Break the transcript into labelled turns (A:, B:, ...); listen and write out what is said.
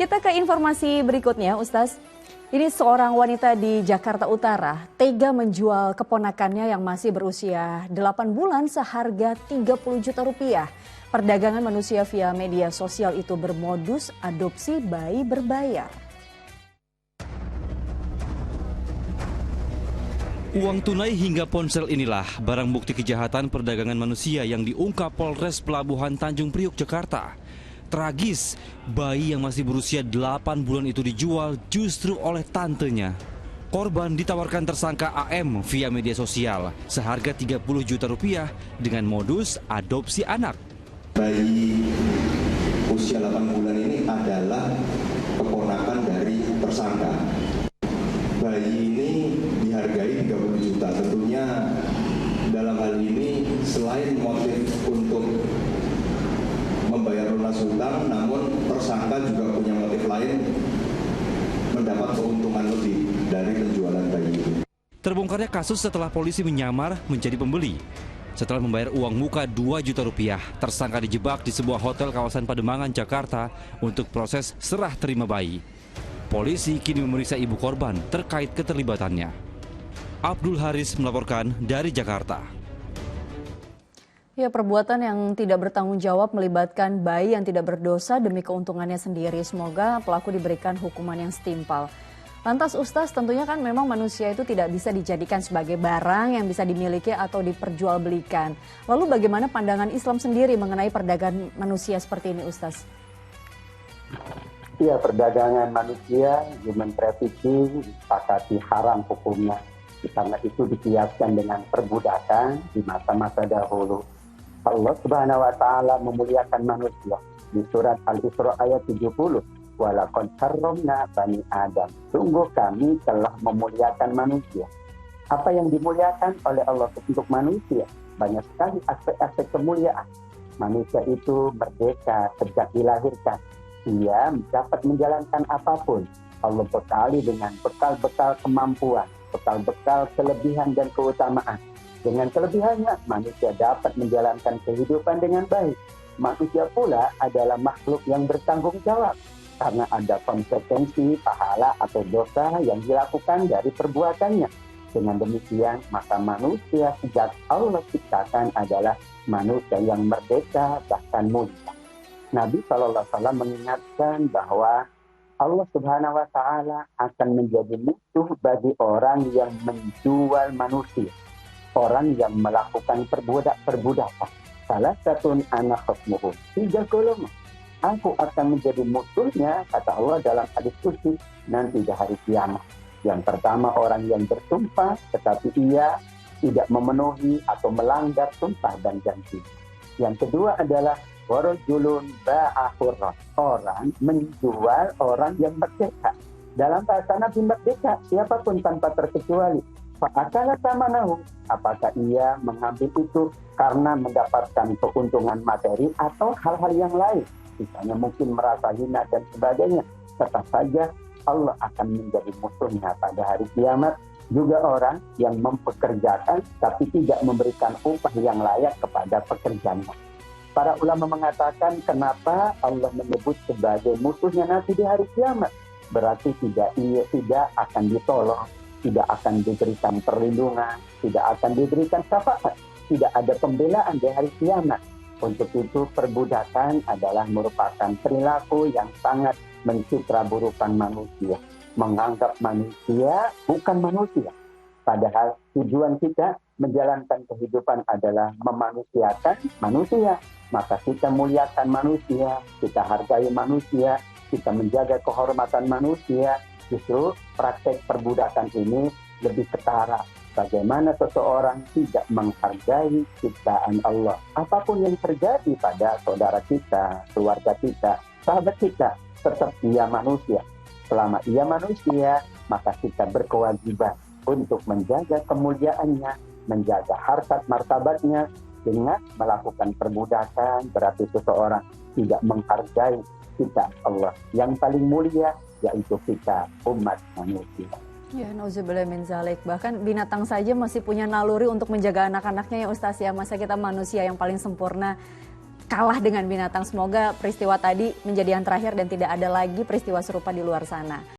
A: Kita ke informasi berikutnya, Ustaz. Ini seorang wanita di Jakarta Utara tega menjual keponakannya yang masih berusia 8 bulan seharga 30 juta rupiah. Perdagangan manusia via media sosial itu bermodus adopsi bayi berbayar.
B: Uang tunai hingga ponsel inilah barang bukti kejahatan perdagangan manusia yang diungkap Polres Pelabuhan Tanjung Priok, Jakarta. Tragis, bayi yang masih berusia 8 bulan itu dijual justru oleh tantenya. Korban ditawarkan tersangka AM via media sosial seharga 30 juta rupiah dengan modus adopsi anak.
C: Bayi usia 8 bulan ini adalah keponakan dari tersangka. Bayi ini dihargai 30 juta. Tentunya dalam hal ini selain motif untuk membayar lunas hutang, namun tersangka juga punya motif lain mendapat keuntungan lebih dari penjualan bayi itu.
B: Terbongkarnya kasus setelah polisi menyamar menjadi pembeli. Setelah membayar uang muka 2 juta rupiah, tersangka dijebak di sebuah hotel kawasan Pademangan, Jakarta untuk proses serah terima bayi. Polisi kini memeriksa ibu korban terkait keterlibatannya. Abdul Haris melaporkan dari Jakarta.
A: Ya, perbuatan yang tidak bertanggung jawab melibatkan bayi yang tidak berdosa demi keuntungannya sendiri. Semoga pelaku diberikan hukuman yang setimpal. Lantas Ustaz, tentunya kan memang manusia itu tidak bisa dijadikan sebagai barang yang bisa dimiliki atau diperjualbelikan. Lalu bagaimana pandangan Islam sendiri mengenai perdagangan manusia seperti ini, Ustaz?
D: Ya, perdagangan manusia, human trafficking, disepakati haram hukumnya. Karena itu dikiaskan dengan perbudakan di masa-masa dahulu. Allah Subhanahu wa taala memuliakan manusia di surat Al-Isra ayat 70. Walaqad karramna bani Adam. Sungguh kami telah memuliakan manusia. Apa yang dimuliakan oleh Allah untuk manusia? Banyak sekali aspek-aspek kemuliaan. Manusia itu merdeka sejak dilahirkan. Ia dapat menjalankan apapun. Allah bekali dengan bekal-bekal kemampuan, bekal-bekal kelebihan dan keutamaan. Dengan kelebihannya, manusia dapat menjalankan kehidupan dengan baik. Manusia pula adalah makhluk yang bertanggung jawab karena ada konsekuensi pahala atau dosa yang dilakukan dari perbuatannya. Dengan demikian, maka manusia sejak Allah ciptakan adalah manusia yang merdeka bahkan mulia. Nabi SAW mengingatkan bahwa Allah Subhanahu wa taala akan menjadi musuh bagi orang yang menjual manusia. Orang yang melakukan perbudakan. Salah satu anak khasmuhum. 3 golongan. Aku akan menjadi musuhnya, kata Allah dalam hadis qudsi, nanti di hari kiamat. Yang pertama orang yang bersumpah, tetapi ia tidak memenuhi atau melanggar sumpah dan janji. Yang kedua adalah warajulun ba'ahurrah. Orang menjual orang yang merdeka. Dalam bahasa Nabi merdeka, siapapun tanpa terkecuali. Fa'akala samanahu, apakah ia mengambil itu karena mendapatkan keuntungan materi atau hal-hal yang lain, misalnya mungkin merasa hina dan sebagainya. Tetap saja Allah akan menjadi musuhnya pada hari kiamat. Juga orang yang mempekerjakan tapi tidak memberikan upah yang layak kepada pekerjaannya. Para ulama mengatakan kenapa Allah menyebut sebagai musuhnya nanti di hari kiamat. Berarti tidak akan ditolong, tidak akan diberikan perlindungan, tidak akan diberikan syafaat, tidak ada pembelaan di hari kiamat. Untuk itu perbudakan adalah merupakan perilaku yang sangat mencitraburukan manusia, menganggap manusia bukan manusia. Padahal tujuan kita menjalankan kehidupan adalah memanusiakan manusia. Maka kita muliakan manusia, kita hargai manusia, kita menjaga kehormatan manusia. Justru praktek perbudakan ini lebih ketara. Bagaimana seseorang tidak menghargai ciptaan Allah. Apapun yang terjadi pada saudara kita, keluarga kita, sahabat kita, tetap ia manusia. Selama ia manusia, maka kita berkewajiban untuk menjaga kemuliaannya, menjaga harkat martabatnya. Dengan melakukan perbudakan, berarti seseorang tidak menghargai ciptaan Allah yang paling mulia, yaitu kita umat manusia.
A: Ya, nauzubillah min zalik. Bahkan binatang saja masih punya naluri untuk menjaga anak-anaknya ya Ustaz ya. Masa kita manusia yang paling sempurna kalah dengan binatang. Semoga peristiwa tadi menjadi yang terakhir dan tidak ada lagi peristiwa serupa di luar sana.